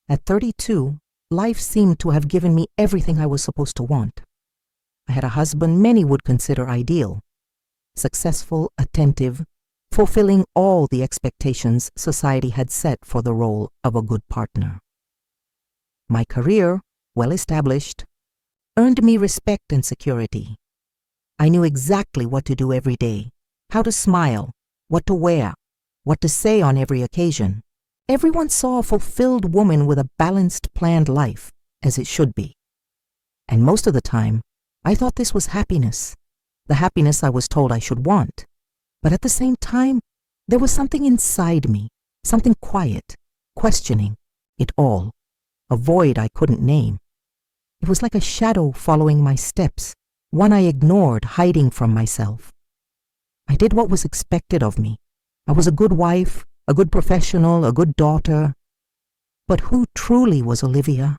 At 32, life seemed to have given me everything I was supposed to want. I had a husband many would consider ideal, successful, attentive, fulfilling all the expectations society had set for the role of a good partner. My career, well established, earned me respect and security. I knew exactly what to do every day, how to smile, what to wear, what to say on every occasion. Everyone saw a fulfilled woman with a balanced, planned life, as it should be. And most of the time, I thought this was happiness, the happiness I was told I should want. But at the same time, there was something inside me, something quiet, questioning it all, a void I couldn't name. It was like a shadow following my steps, one I ignored, hiding from myself. I did what was expected of me. I was a good wife, a good professional, a good daughter. But who truly was Olivia?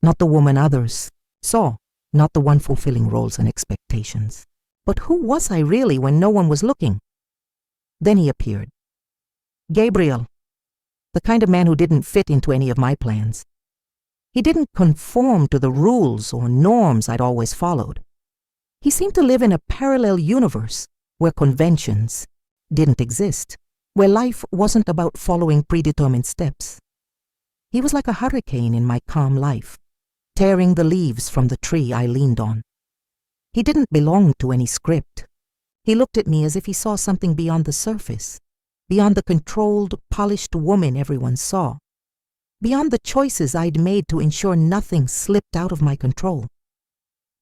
Not the woman others saw, not the one fulfilling roles and expectations. But who was I really when no one was looking? Then he appeared. Gabriel, the kind of man who didn't fit into any of my plans. He didn't conform to the rules or norms I'd always followed. He seemed to live in a parallel universe where conventions didn't exist, where life wasn't about following predetermined steps. He was like a hurricane in my calm life, tearing the leaves from the tree I leaned on. He didn't belong to any script. He looked at me as if he saw something beyond the surface, beyond the controlled, polished woman everyone saw, beyond the choices I'd made to ensure nothing slipped out of my control.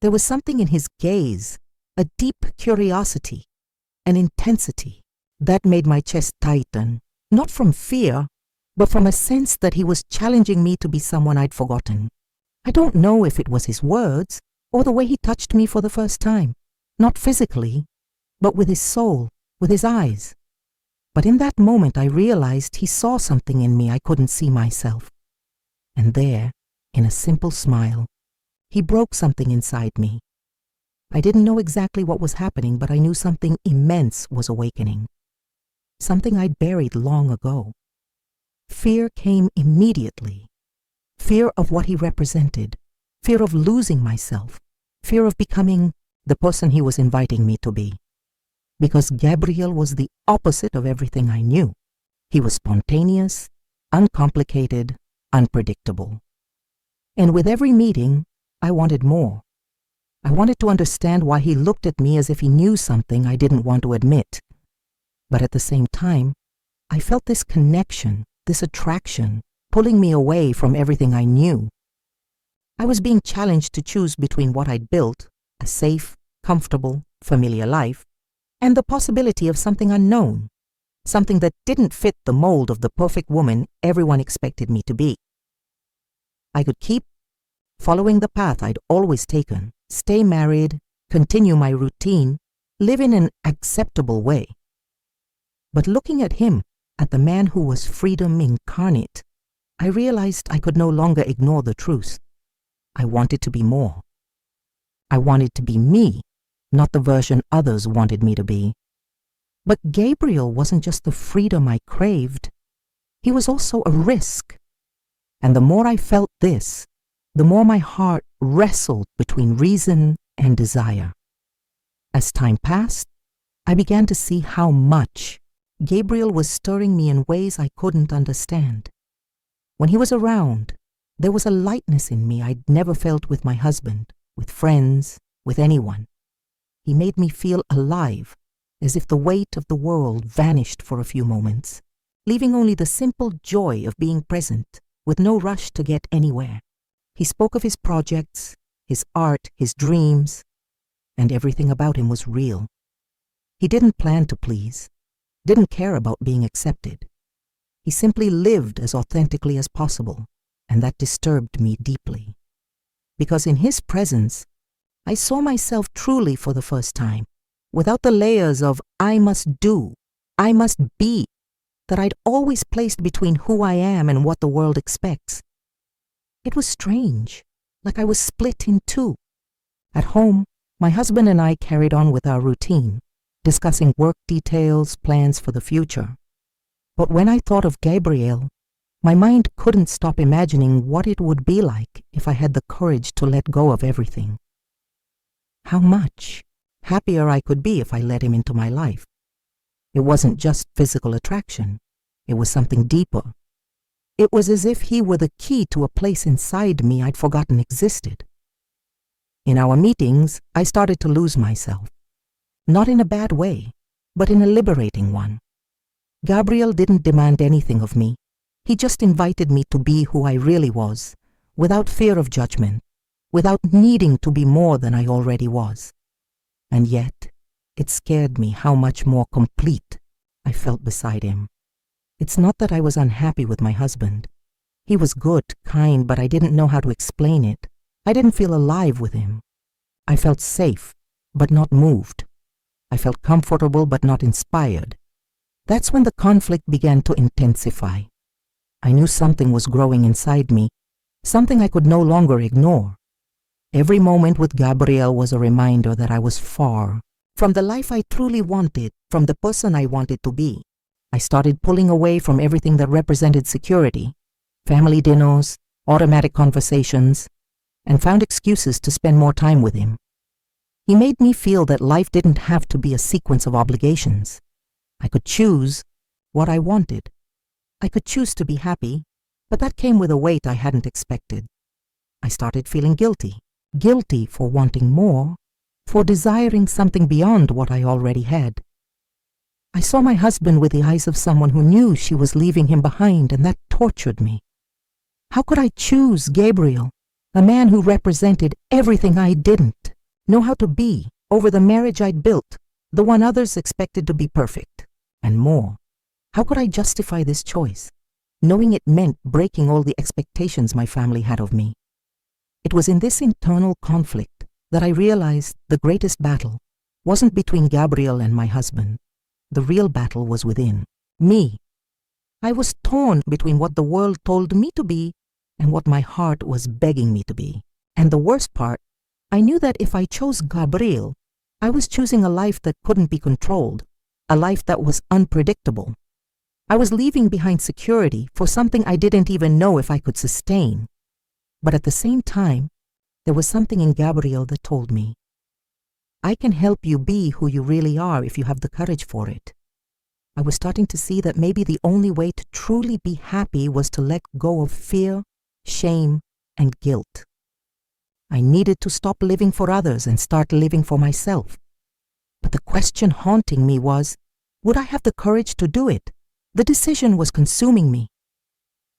There was something in his gaze, a deep curiosity, an intensity, that made my chest tighten, not from fear, but from a sense that he was challenging me to be someone I'd forgotten. I don't know if it was his words or the way he touched me for the first time, not physically, but with his soul, with his eyes. But in that moment I realized he saw something in me I couldn't see myself. And there, in a simple smile, he broke something inside me. I didn't know exactly what was happening, but I knew something immense was awakening. Something I'd buried long ago. Fear came immediately. Fear of what he represented. Fear of losing myself. Fear of becoming the person he was inviting me to be. Because Gabriel was the opposite of everything I knew. He was spontaneous, uncomplicated, unpredictable. And with every meeting, I wanted more. I wanted to understand why he looked at me as if he knew something I didn't want to admit. But at the same time, I felt this connection, this attraction, pulling me away from everything I knew. I was being challenged to choose between what I'd built, a safe, comfortable, familiar life, and the possibility of something unknown, something that didn't fit the mold of the perfect woman everyone expected me to be. I could keep following the path I'd always taken, stay married, continue my routine, live in an acceptable way. But looking at him, at the man who was freedom incarnate, I realized I could no longer ignore the truth. I wanted to be more. I wanted to be me, not the version others wanted me to be. But Gabriel wasn't just the freedom I craved. He was also a risk. And the more I felt this, the more my heart wrestled between reason and desire. As time passed, I began to see how much Gabriel was stirring me in ways I couldn't understand. When he was around, there was a lightness in me I'd never felt with my husband, with friends, with anyone. He made me feel alive, as if the weight of the world vanished for a few moments, leaving only the simple joy of being present, with no rush to get anywhere. He spoke of his projects, his art, his dreams, and everything about him was real. He didn't plan to please, didn't care about being accepted. He simply lived as authentically as possible, and that disturbed me deeply. Because in his presence, I saw myself truly for the first time, without the layers of I must do, I must be, that I'd always placed between who I am and what the world expects. It was strange, like I was split in two. At home, my husband and I carried on with our routine, discussing work details, plans for the future. But when I thought of Gabriel, My mind couldn't stop imagining what it would be like if I had the courage to let go of everything. How much happier I could be if I let him into my life. It wasn't just physical attraction. It was something deeper. It was as if he were the key to a place inside me I'd forgotten existed. In our meetings, I started to lose myself. Not in a bad way, but in a liberating one. Gabriel didn't demand anything of me. He just invited me to be who I really was, without fear of judgment, without needing to be more than I already was. And yet, it scared me how much more complete I felt beside him. It's not that I was unhappy with my husband. He was good, kind, but I didn't know how to explain it. I didn't feel alive with him. I felt safe, but not moved. I felt comfortable, but not inspired. That's when the conflict began to intensify. I knew something was growing inside me, something I could no longer ignore. Every moment with Gabriel was a reminder that I was far from the life I truly wanted, from the person I wanted to be. I started pulling away from everything that represented security, family dinners, automatic conversations, and found excuses to spend more time with him. He made me feel that life didn't have to be a sequence of obligations. I could choose what I wanted. I could choose to be happy, but that came with a weight I hadn't expected. I started feeling guilty for wanting more, for desiring something beyond what I already had. I saw my husband with the eyes of someone who knew she was leaving him behind, and that tortured me. How could I choose Gabriel, a man who represented everything I didn't know how to be, over the marriage I'd built, the one others expected to be perfect, and more? How could I justify this choice, knowing it meant breaking all the expectations my family had of me? It was in this internal conflict that I realized the greatest battle wasn't between Gabriel and my husband. The real battle was within me. I was torn between what the world told me to be and what my heart was begging me to be. And the worst part, I knew that if I chose Gabriel, I was choosing a life that couldn't be controlled, a life that was unpredictable. I was leaving behind security for something I didn't even know if I could sustain. But at the same time, there was something in Gabriel that told me, I can help you be who you really are if you have the courage for it. I was starting to see that maybe the only way to truly be happy was to let go of fear, shame, and guilt. I needed to stop living for others and start living for myself. But the question haunting me was, would I have the courage to do it? The decision was consuming me.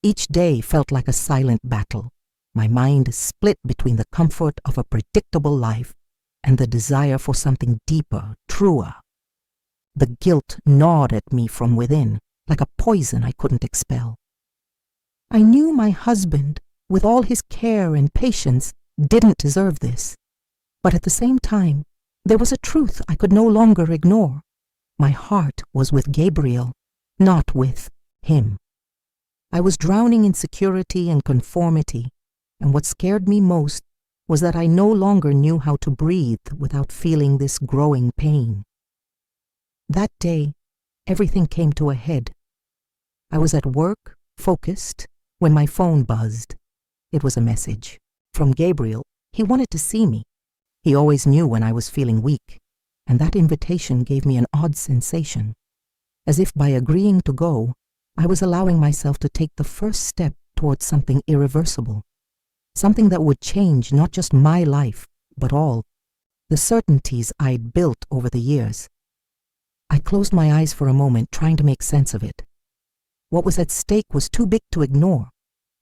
Each day felt like a silent battle. My mind split between the comfort of a predictable life and the desire for something deeper, truer. The guilt gnawed at me from within, like a poison I couldn't expel. I knew my husband, with all his care and patience, didn't deserve this. But at the same time, there was a truth I could no longer ignore. My heart was with Gabriel, not with him. I was drowning in security and conformity, and what scared me most was that I no longer knew how to breathe without feeling this growing pain. That day, everything came to a head. I was at work, focused, when my phone buzzed. It was a message from Gabriel. He wanted to see me. He always knew when I was feeling weak, and that invitation gave me an odd sensation, as if by agreeing to go, I was allowing myself to take the first step towards something irreversible, something that would change not just my life, but all the certainties I'd built over the years. I closed my eyes for a moment, trying to make sense of it. What was at stake was too big to ignore,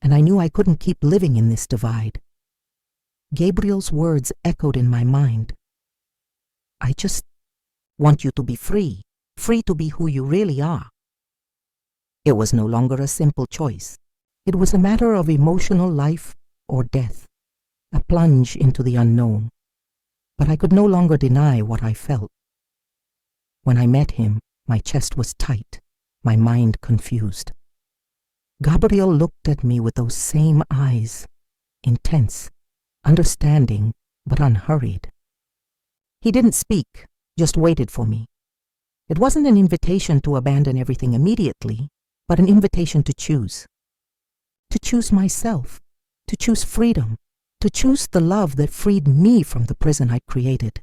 and I knew I couldn't keep living in this divide. Gabriel's words echoed in my mind. I just want you to be free, free to be who you really are. It was no longer a simple choice. It was a matter of emotional life or death, a plunge into the unknown. But I could no longer deny what I felt. When I met him, my chest was tight, my mind confused. Gabriel looked at me with those same eyes, intense, understanding, but unhurried. He didn't speak, just waited for me. It wasn't an invitation to abandon everything immediately, but an invitation to choose. to choose myself, to choose freedom, to choose the love that freed me from the prison I'd created.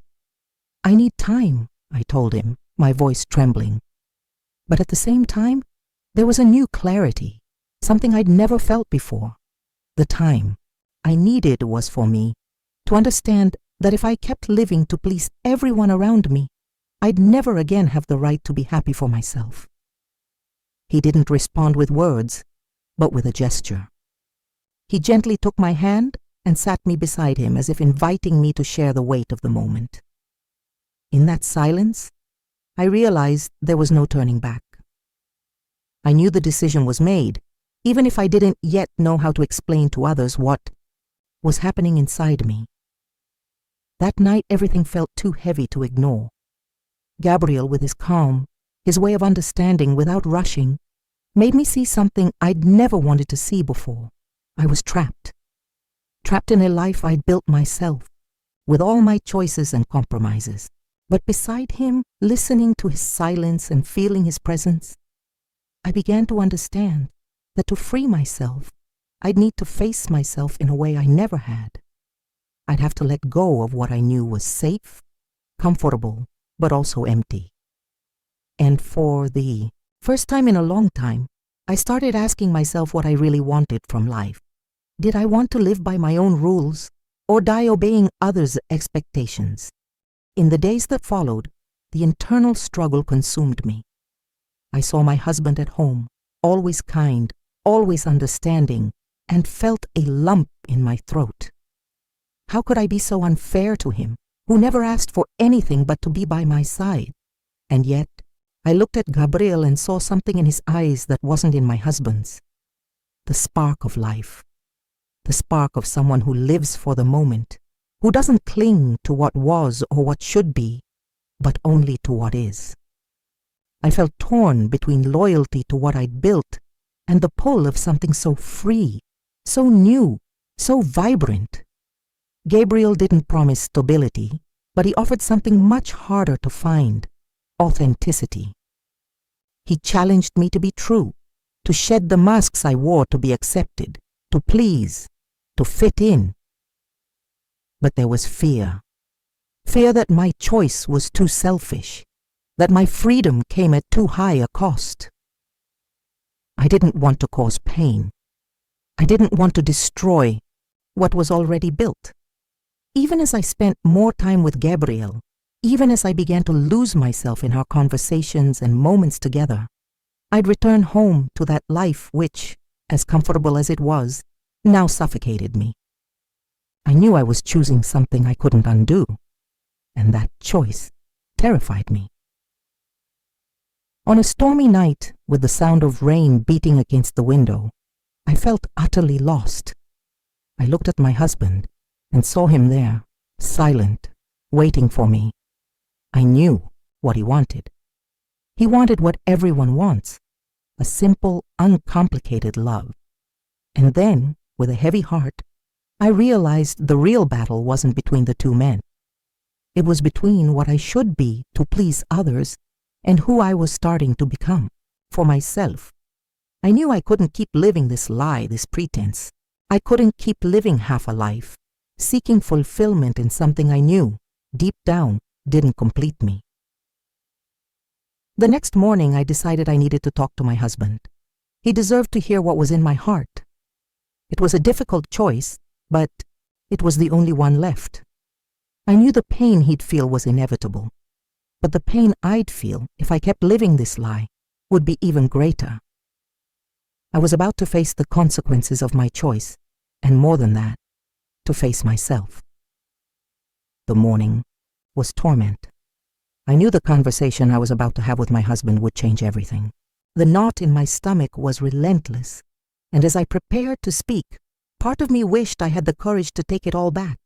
I need time, I told him, my voice trembling. But at the same time, there was a new clarity, something I'd never felt before. The time I needed was for me to understand that if I kept living to please everyone around me, I'd never again have the right to be happy for myself. He didn't respond with words, but with a gesture. He gently took my hand and sat me beside him as if inviting me to share the weight of the moment. In that silence, I realized there was no turning back. I knew the decision was made, even if I didn't yet know how to explain to others what was happening inside me. That night, everything felt too heavy to ignore. Gabriel, with his calm, his way of understanding without rushing, made me see something I'd never wanted to see before. I was trapped in a life I'd built myself, with all my choices and compromises. But beside him, listening to his silence and feeling his presence, I began to understand that to free myself, I'd need to face myself in a way I never had. I'd have to let go of what I knew was safe, comfortable, but also empty. And for the first time in a long time, I started asking myself what I really wanted from life. Did I want to live by my own rules or die obeying others' expectations? In the days that followed, the internal struggle consumed me. I saw my husband at home, always kind, always understanding, and felt a lump in my throat. How could I be so unfair to him, who never asked for anything but to be by my side? And yet, I looked at Gabriel and saw something in his eyes that wasn't in my husband's. The spark of life. The spark of someone who lives for the moment, who doesn't cling to what was or what should be, but only to what is. I felt torn between loyalty to what I'd built and the pull of something so free, so new, so vibrant. Gabriel didn't promise stability, but he offered something much harder to find: authenticity. He challenged me to be true, to shed the masks I wore to be accepted, to please, to fit in. But there was fear. Fear that my choice was too selfish, that my freedom came at too high a cost. I didn't want to cause pain. I didn't want to destroy what was already built. Even as I spent more time with Gabriel, even as I began to lose myself in our conversations and moments together, I'd return home to that life which, as comfortable as it was, now suffocated me. I knew I was choosing something I couldn't undo, and that choice terrified me. On a stormy night, with the sound of rain beating against the window, I felt utterly lost. I looked at my husband and saw him there, silent, waiting for me. I knew what he wanted. He wanted what everyone wants: a simple, uncomplicated love. And then, with a heavy heart, I realized the real battle wasn't between the two men. It was between what I should be to please others and who I was starting to become, for myself. I knew I couldn't keep living this lie, this pretense. I couldn't keep living half a life, seeking fulfillment in something I knew, deep down, didn't complete me. The next morning, I decided I needed to talk to my husband. He deserved to hear what was in my heart. It was a difficult choice, but it was the only one left. I knew the pain he'd feel was inevitable, but the pain I'd feel if I kept living this lie would be even greater. I was about to face the consequences of my choice, and more than that, to face myself. The morning was torment. I knew the conversation I was about to have with my husband would change everything. The knot in my stomach was relentless, and as I prepared to speak, part of me wished I had the courage to take it all back.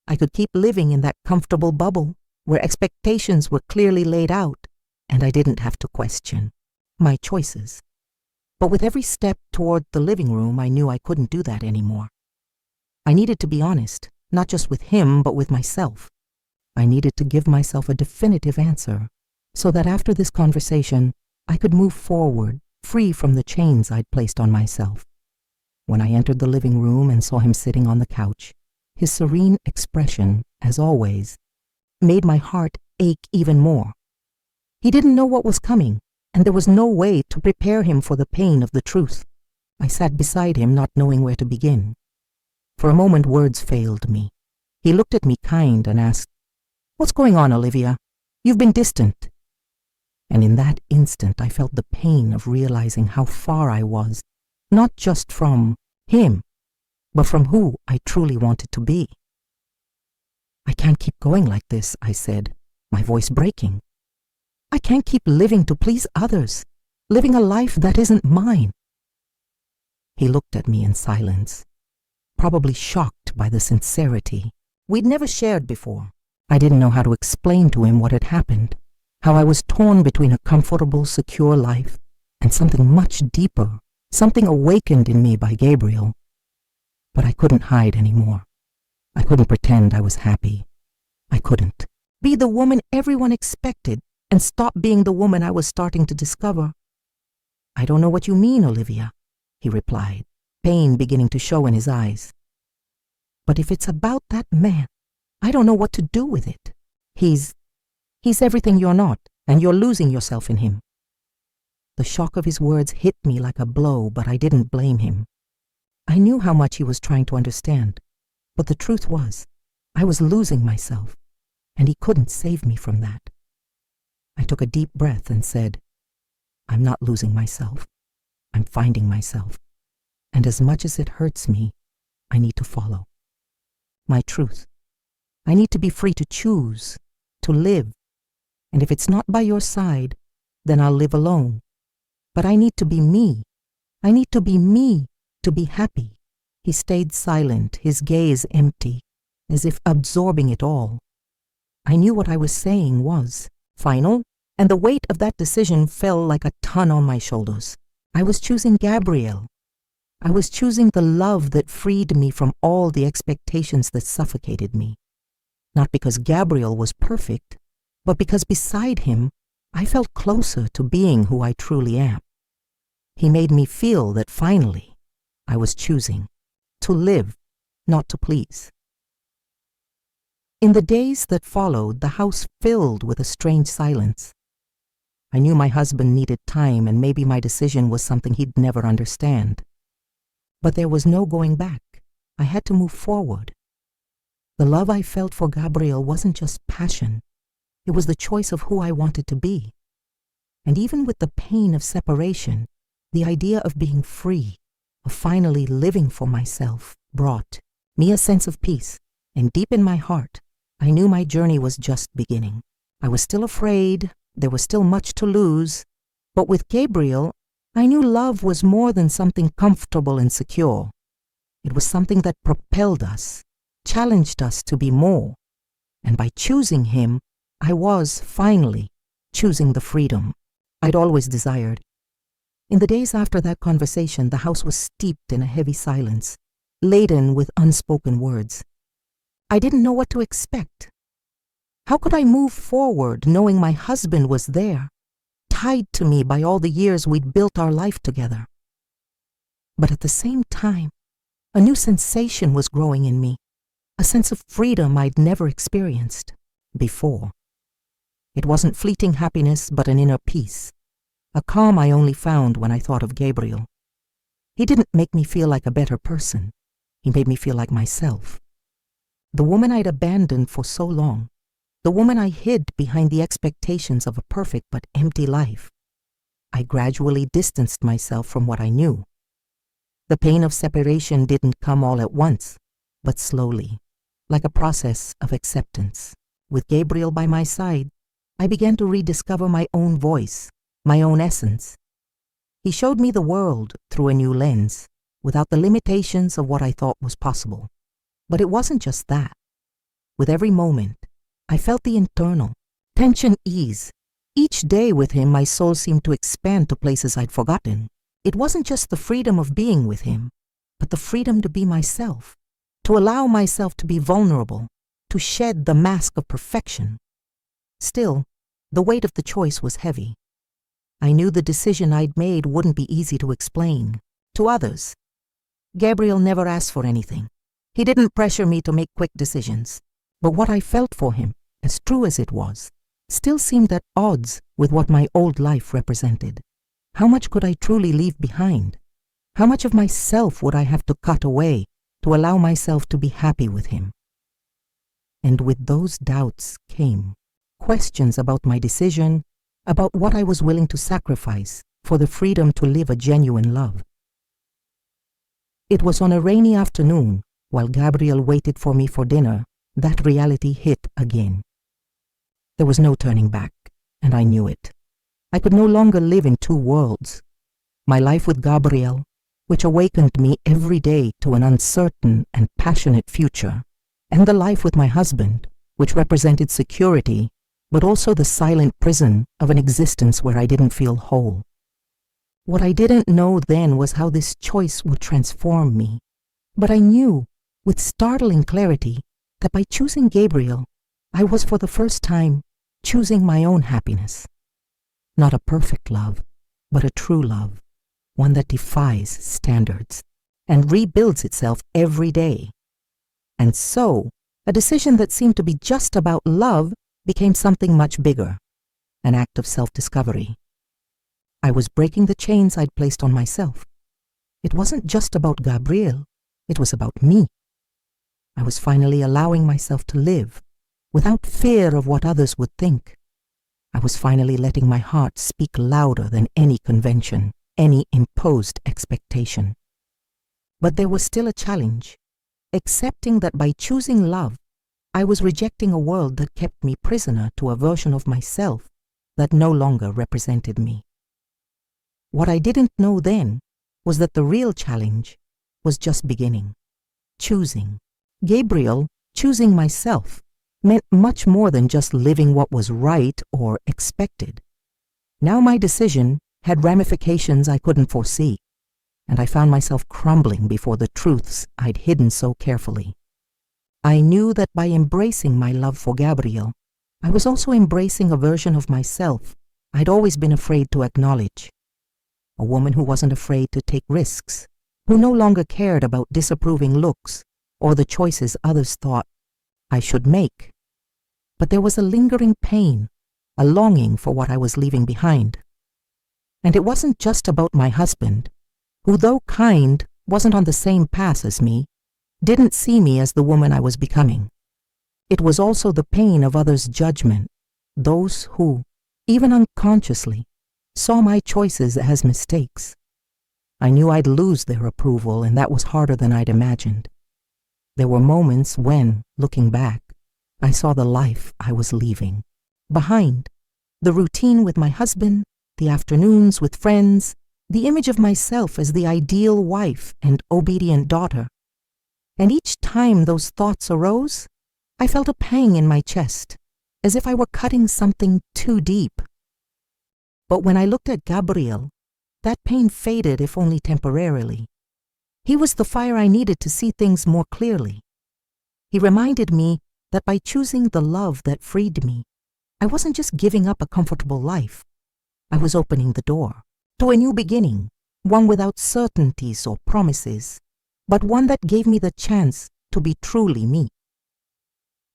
I could keep living in that comfortable bubble where expectations were clearly laid out, and I didn't have to question my choices. But with every step toward the living room, I knew I couldn't do that anymore. I needed to be honest, not just with him, but with myself. I needed to give myself a definitive answer, so that after this conversation, I could move forward, free from the chains I'd placed on myself. When I entered the living room and saw him sitting on the couch, his serene expression, as always, made my heart ache even more. He didn't know what was coming, and there was no way to prepare him for the pain of the truth. I sat beside him, not knowing where to begin. For a moment, words failed me. He looked at me kind and asked, "What's going on, Olivia? You've been distant." And in that instant, I felt the pain of realizing how far I was, not just from him, but from who I truly wanted to be. "I can't keep going like this," I said, my voice breaking. "I can't keep living to please others, living a life that isn't mine." He looked at me in silence, probably shocked by the sincerity. We'd never shared before. I didn't know how to explain to him what had happened, how I was torn between a comfortable, secure life and something much deeper, something awakened in me by Gabriel. But I couldn't hide anymore. I couldn't pretend I was happy. I couldn't be the woman everyone expected and stop being the woman I was starting to discover. "I don't know what you mean, Olivia," he replied, pain beginning to show in his eyes. "But if it's about that man, I don't know what to do with it. He's everything you're not, and you're losing yourself in him." The shock of his words hit me like a blow, but I didn't blame him. I knew how much he was trying to understand, but the truth was, I was losing myself, and he couldn't save me from that. I took a deep breath and said, "I'm not losing myself. I'm finding myself. And as much as it hurts me, I need to follow my truth. I need to be free to choose, to live. And if it's not by your side, then I'll live alone. But I need to be me. I need to be me to be happy." He stayed silent, his gaze empty, as if absorbing it all. I knew what I was saying was final, and the weight of that decision fell like a ton on my shoulders. I was choosing Gabriel. I was choosing the love that freed me from all the expectations that suffocated me. Not because Gabriel was perfect, but because beside him, I felt closer to being who I truly am. He made me feel that finally, I was choosing to live, not to please. In the days that followed, the house filled with a strange silence. I knew my husband needed time, and maybe my decision was something he'd never understand. But there was no going back. I had to move forward. The love I felt for Gabriel wasn't just passion. It was the choice of who I wanted to be. And even with the pain of separation, the idea of being free, of finally living for myself, brought me a sense of peace. And deep in my heart, I knew my journey was just beginning. I was still afraid, there was still much to lose, but with Gabriel, I knew love was more than something comfortable and secure. It was something that propelled us, challenged us to be more. And by choosing him, I was, finally, choosing the freedom I'd always desired. In the days after that conversation, the house was steeped in a heavy silence, laden with unspoken words. I didn't know what to expect. How could I move forward knowing my husband was there, tied to me by all the years we'd built our life together? But at the same time, a new sensation was growing in me, a sense of freedom I'd never experienced before. It wasn't fleeting happiness, but an inner peace, a calm I only found when I thought of Gabriel. He didn't make me feel like a better person. He made me feel like myself. The woman I'd abandoned for so long, the woman I hid behind the expectations of a perfect but empty life. I gradually distanced myself from what I knew. The pain of separation didn't come all at once, but slowly, like a process of acceptance. With Gabriel by my side, I began to rediscover my own voice, my own essence. He showed me the world through a new lens, without the limitations of what I thought was possible. But it wasn't just that. With every moment, I felt the internal tension ease. Each day with him, my soul seemed to expand to places I'd forgotten. It wasn't just the freedom of being with him, but the freedom to be myself, to allow myself to be vulnerable, to shed the mask of perfection. Still, the weight of the choice was heavy. I knew the decision I'd made wouldn't be easy to explain to others. Gabriel never asked for anything. He didn't pressure me to make quick decisions. But what I felt for him, as true as it was, still seemed at odds with what my old life represented. How much could I truly leave behind? How much of myself would I have to cut away to allow myself to be happy with him? And with those doubts came questions about my decision, about what I was willing to sacrifice for the freedom to live a genuine love. It was on a rainy afternoon, while Gabriel waited for me for dinner, that reality hit again. There was no turning back, and I knew it. I could no longer live in two worlds. My life with Gabriel, which awakened me every day to an uncertain and passionate future, and the life with my husband, which represented security, but also the silent prison of an existence where I didn't feel whole. What I didn't know then was how this choice would transform me, but I knew, with startling clarity, that by choosing Gabriel, I was for the first time choosing my own happiness. Not a perfect love, but a true love, one that defies standards and rebuilds itself every day. And so, a decision that seemed to be just about love became something much bigger, an act of self-discovery. I was breaking the chains I'd placed on myself. It wasn't just about Gabriel, it was about me. I was finally allowing myself to live, without fear of what others would think. I was finally letting my heart speak louder than any convention, any imposed expectation. But there was still a challenge, accepting that by choosing love, I was rejecting a world that kept me prisoner to a version of myself that no longer represented me. What I didn't know then was that the real challenge was just beginning. Choosing. Gabriel, choosing myself, meant much more than just living what was right or expected. Now my decision had ramifications I couldn't foresee, and I found myself crumbling before the truths I'd hidden so carefully. I knew that by embracing my love for Gabriel, I was also embracing a version of myself I'd always been afraid to acknowledge. A woman who wasn't afraid to take risks, who no longer cared about disapproving looks or the choices others thought I should make. But there was a lingering pain, a longing for what I was leaving behind. And it wasn't just about my husband, who, though kind, wasn't on the same path as me, didn't see me as the woman I was becoming. It was also the pain of others' judgment, those who, even unconsciously, saw my choices as mistakes. I knew I'd lose their approval, and that was harder than I'd imagined. There were moments when, looking back, I saw the life I was leaving behind, the routine with my husband, the afternoons with friends, the image of myself as the ideal wife and obedient daughter. And each time those thoughts arose, I felt a pang in my chest, as if I were cutting something too deep. But when I looked at Gabriel, that pain faded, if only temporarily. He was the fire I needed to see things more clearly. He reminded me that by choosing the love that freed me, I wasn't just giving up a comfortable life. I was opening the door to a new beginning, one without certainties or promises, but one that gave me the chance to be truly me.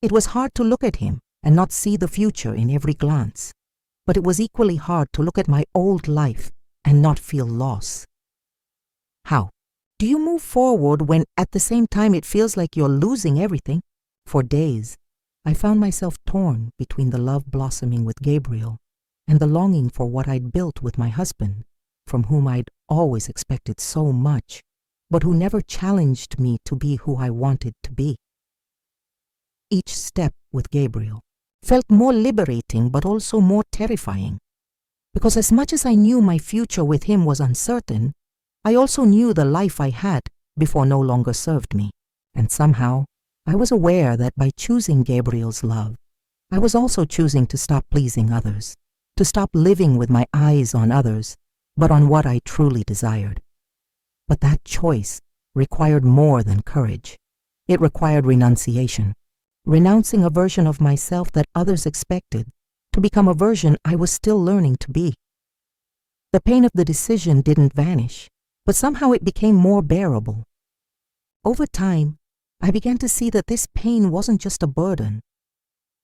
It was hard to look at him and not see the future in every glance, but it was equally hard to look at my old life and not feel loss. How? Do you move forward when at the same time it feels like you're losing everything? For days, I found myself torn between the love blossoming with Gabriel and the longing for what I'd built with my husband, from whom I'd always expected so much, but who never challenged me to be who I wanted to be. Each step with Gabriel felt more liberating but also more terrifying, because as much as I knew my future with him was uncertain, I also knew the life I had before no longer served me, and somehow I was aware that by choosing Gabriel's love, I was also choosing to stop pleasing others, to stop living with my eyes on others, but on what I truly desired. But that choice required more than courage. It required renunciation, renouncing a version of myself that others expected to become a version I was still learning to be. The pain of the decision didn't vanish, but somehow it became more bearable, Over time, I began to see that this pain wasn't just a burden.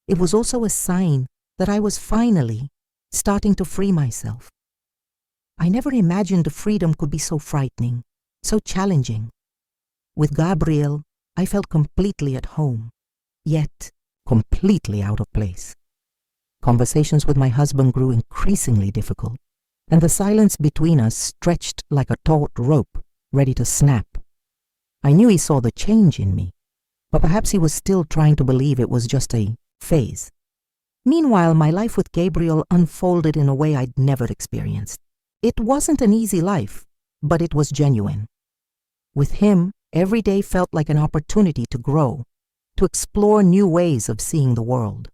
It was also a sign that I was finally starting to free myself. I never imagined freedom could be so frightening, so challenging. With Gabriel, I felt completely at home, yet completely out of place. Conversations with my husband grew increasingly difficult, and the silence between us stretched like a taut rope, ready to snap. I knew he saw the change in me, but perhaps he was still trying to believe it was just a phase. Meanwhile, my life with Gabriel unfolded in a way I'd never experienced. It wasn't an easy life, but it was genuine. With him, every day felt like an opportunity to grow, to explore new ways of seeing the world.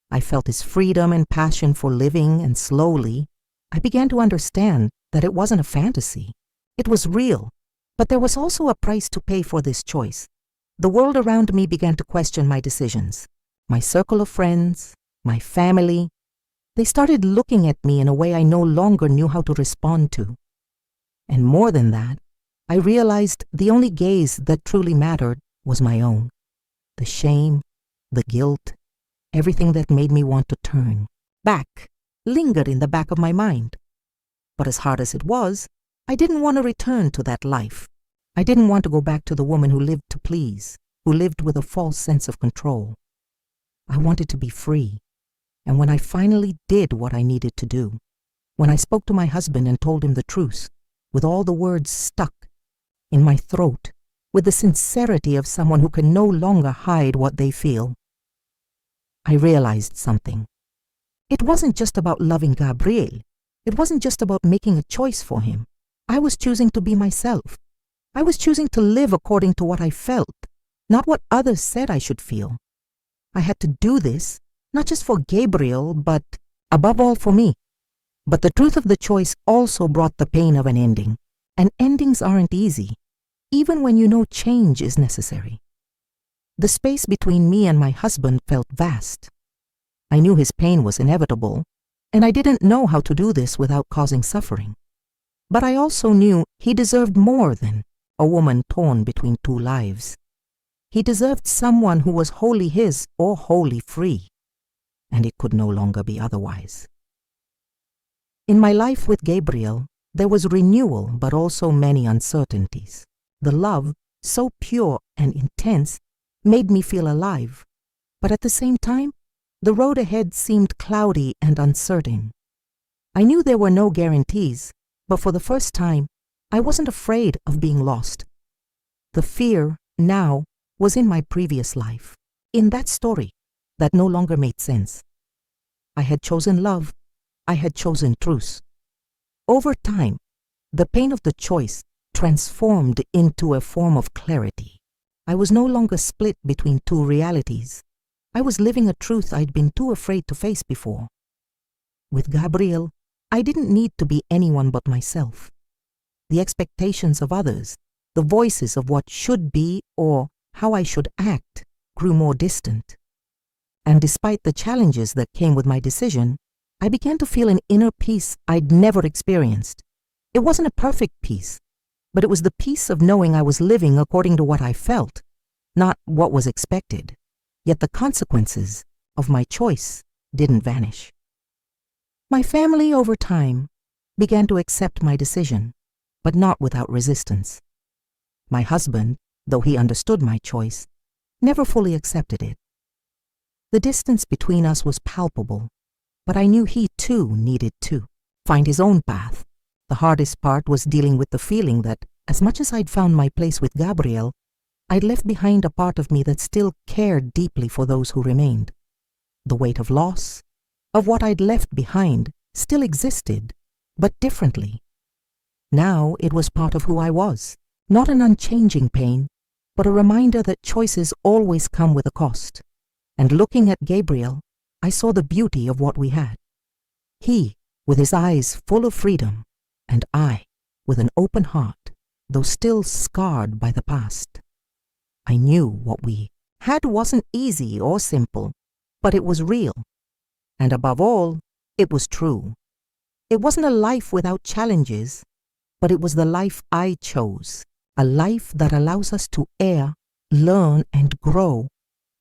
I felt his freedom and passion for living, and slowly, I began to understand that it wasn't a fantasy. It was real, but there was also a price to pay for this choice. The world around me began to question my decisions. My circle of friends, my family, they started looking at me in a way I no longer knew how to respond to. And more than that, I realized the only gaze that truly mattered was my own. The shame, the guilt, everything that made me want to turn back lingered in the back of my mind. But as hard as it was, I didn't want to return to that life. I didn't want to go back to the woman who lived to please, who lived with a false sense of control. I wanted to be free. And when I finally did what I needed to do, when I spoke to my husband and told him the truth, with all the words stuck in my throat, with the sincerity of someone who can no longer hide what they feel, I realized something. It wasn't just about loving Gabriel. It wasn't just about making a choice for him. I was choosing to be myself. I was choosing to live according to what I felt, not what others said I should feel. I had to do this, not just for Gabriel, but above all for me. But the truth of the choice also brought the pain of an ending. And endings aren't easy, even when you know change is necessary. The space between me and my husband felt vast. I knew his pain was inevitable, and I didn't know how to do this without causing suffering. But I also knew he deserved more than a woman torn between two lives. He deserved someone who was wholly his or wholly free, and it could no longer be otherwise. In my life with Gabriel, there was renewal but also many uncertainties. The love, so pure and intense, made me feel alive, but at the same time, the road ahead seemed cloudy and uncertain. I knew there were no guarantees, but for the first time, I wasn't afraid of being lost. The fear now was in my previous life, in that story that no longer made sense. I had chosen love. I had chosen truth. Over time, the pain of the choice transformed into a form of clarity. I was no longer split between two realities. I was living a truth I'd been too afraid to face before. With Gabriel, I didn't need to be anyone but myself. The expectations of others, the voices of what should be or how I should act, grew more distant. And despite the challenges that came with my decision, I began to feel an inner peace I'd never experienced. It wasn't a perfect peace, but it was the peace of knowing I was living according to what I felt, not what was expected. Yet the consequences of my choice didn't vanish. My family, over time, began to accept my decision, but not without resistance. My husband, though he understood my choice, never fully accepted it. The distance between us was palpable, but I knew he too needed to find his own path. The hardest part was dealing with the feeling that, as much as I'd found my place with Gabriel, I'd left behind a part of me that still cared deeply for those who remained. The weight of loss, of what I'd left behind, still existed, but differently. Now it was part of who I was, not an unchanging pain, but a reminder that choices always come with a cost. And looking at Gabriel, I saw the beauty of what we had. He, with his eyes full of freedom, and I, with an open heart, though still scarred by the past. I knew what we had wasn't easy or simple, but it was real. And above all, it was true. It wasn't a life without challenges, but it was the life I chose, a life that allows us to err, learn, and grow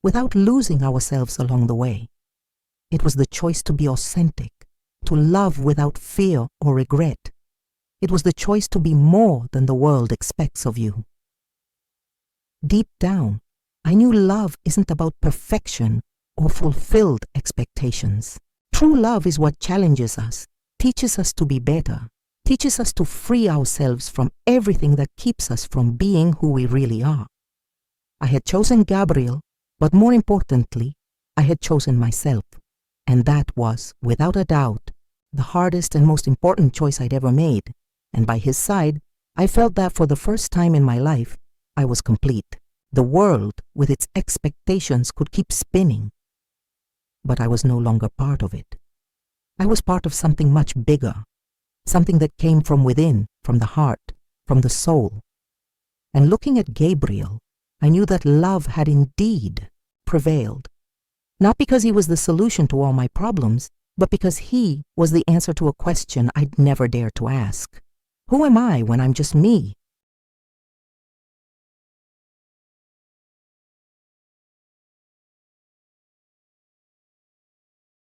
without losing ourselves along the way. It was the choice to be authentic, to love without fear or regret. It was the choice to be more than the world expects of you. Deep down, I knew love isn't about perfection or fulfilled expectations. True love is what challenges us, teaches us to be better, teaches us to free ourselves from everything that keeps us from being who we really are. I had chosen Gabriel, but more importantly, I had chosen myself. And that was, without a doubt, the hardest and most important choice I'd ever made. And by his side, I felt that for the first time in my life, I was complete. The world, with its expectations, could keep spinning. But I was no longer part of it. I was part of something much bigger, something that came from within, from the heart, from the soul. And looking at Gabriel, I knew that love had indeed prevailed. Not because he was the solution to all my problems, but because he was the answer to a question I'd never dared to ask. Who am I when I'm just me,